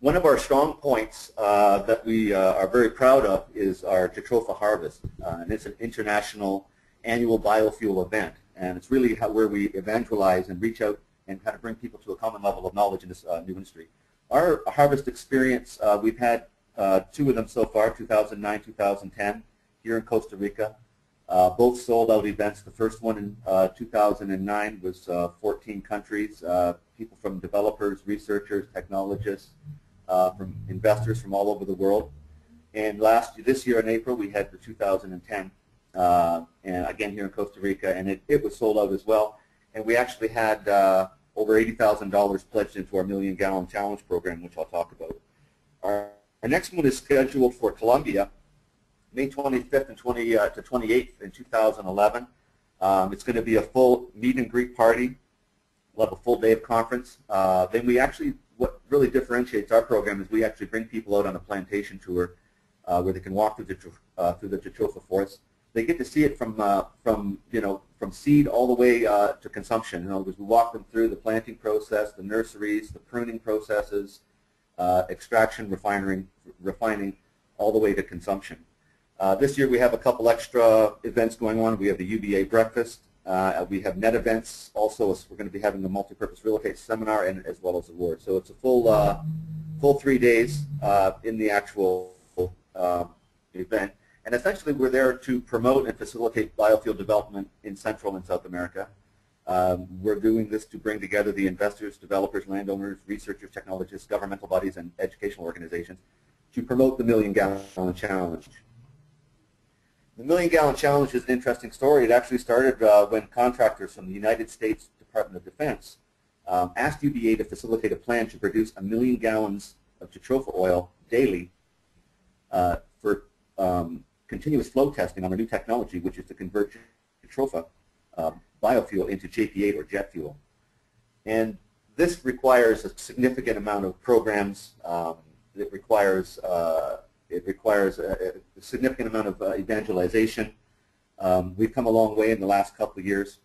One of our strong points that we are very proud of is our Jatropha harvest, and it's an international annual biofuel event, and it's really where we evangelize and reach out and kind of bring people to a common level of knowledge in this new industry. Our harvest experience, we've had two of them so far, 2009, 2010, here in Costa Rica. Both sold-out events. The first one in 2009 was 14 countries, people from developers, researchers, technologists, from investors from all over the world. And this year in April, we had the 2010, and again here in Costa Rica, and it was sold out as well. And we actually had over $80,000 pledged into our Million Gallon Challenge program, which I'll talk about. Our next one is scheduled for Colombia, May 25th and 28th in 2011. It's going to be a full meet and greet party. We'll have a full day of conference. Then what really differentiates our program is we actually bring people out on a plantation tour where they can walk through the Jatropha forest. They get to see it from seed all the way to consumption. We walk them through the planting process, the nurseries, the pruning processes, extraction, refining, all the way to consumption. This year we have a couple extra events going on. We have the UBA breakfast. We have net events. Also, we're going to be having a multi-purpose real estate seminar and as well as awards. So it's a full 3 days in the actual event. And essentially, we're there to promote and facilitate biofuel development in Central and South America. We're doing this to bring together the investors, developers, landowners, researchers, technologists, governmental bodies, and educational organizations to promote the Million Gallon Challenge. The Million Gallon Challenge is an interesting story. It actually started when contractors from the United States Department of Defense asked UBA to facilitate a plan to produce 1 million gallons of Jatropha oil daily for continuous flow testing on a new technology, which is to convert Jatropha biofuel into JP8 or jet fuel. And this requires a significant amount of programs. It requires a significant amount of evangelization. We've come a long way in the last couple of years,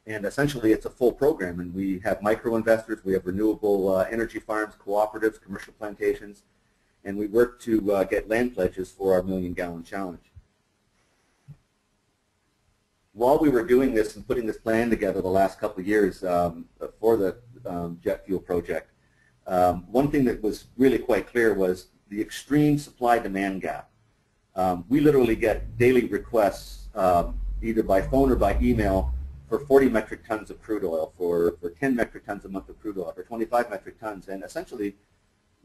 and essentially it's a full program. And we have micro-investors, we have renewable energy farms, cooperatives, commercial plantations, and we work to get land pledges for our Million Gallon Challenge. While we were doing this and putting this plan together the last couple of years for the jet fuel project, one thing that was really quite clear was the extreme supply-demand gap. We literally get daily requests either by phone or by email for 40 metric tons of crude oil, for 10 metric tons a month of crude oil, for 25 metric tons, and essentially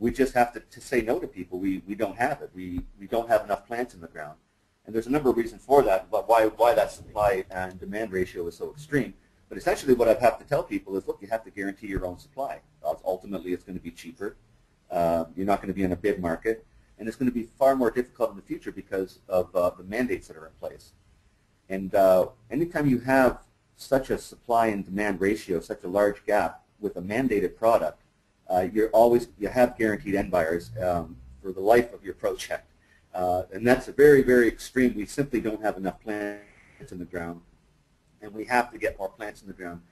we just have to say no to people. We don't have it. We don't have enough plants in the ground. And there's a number of reasons for that, but why that supply and demand ratio is so extreme. But essentially what I have to tell people is, look, you have to guarantee your own supply. Ultimately it's going to be cheaper. You're not going to be in a bid market. And it's going to be far more difficult in the future because of the mandates that are in place. And anytime you have such a supply and demand ratio, such a large gap with a mandated product, you have guaranteed end buyers for the life of your project. And that's a very, very extreme. We simply don't have enough plants in the ground, and we have to get more plants in the ground.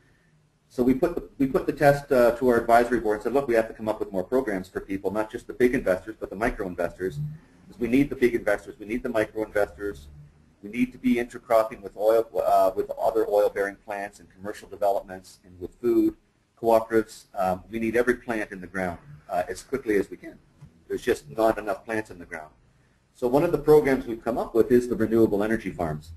So we put the test to our advisory board and said, look, we have to come up with more programs for people, not just the big investors, but the micro investors. Because we need the big investors, we need the micro investors, we need to be intercropping with oil, with other oil-bearing plants and commercial developments, and with food cooperatives. We need every plant in the ground as quickly as we can. There's just not enough plants in the ground. So one of the programs we've come up with is the renewable energy farms.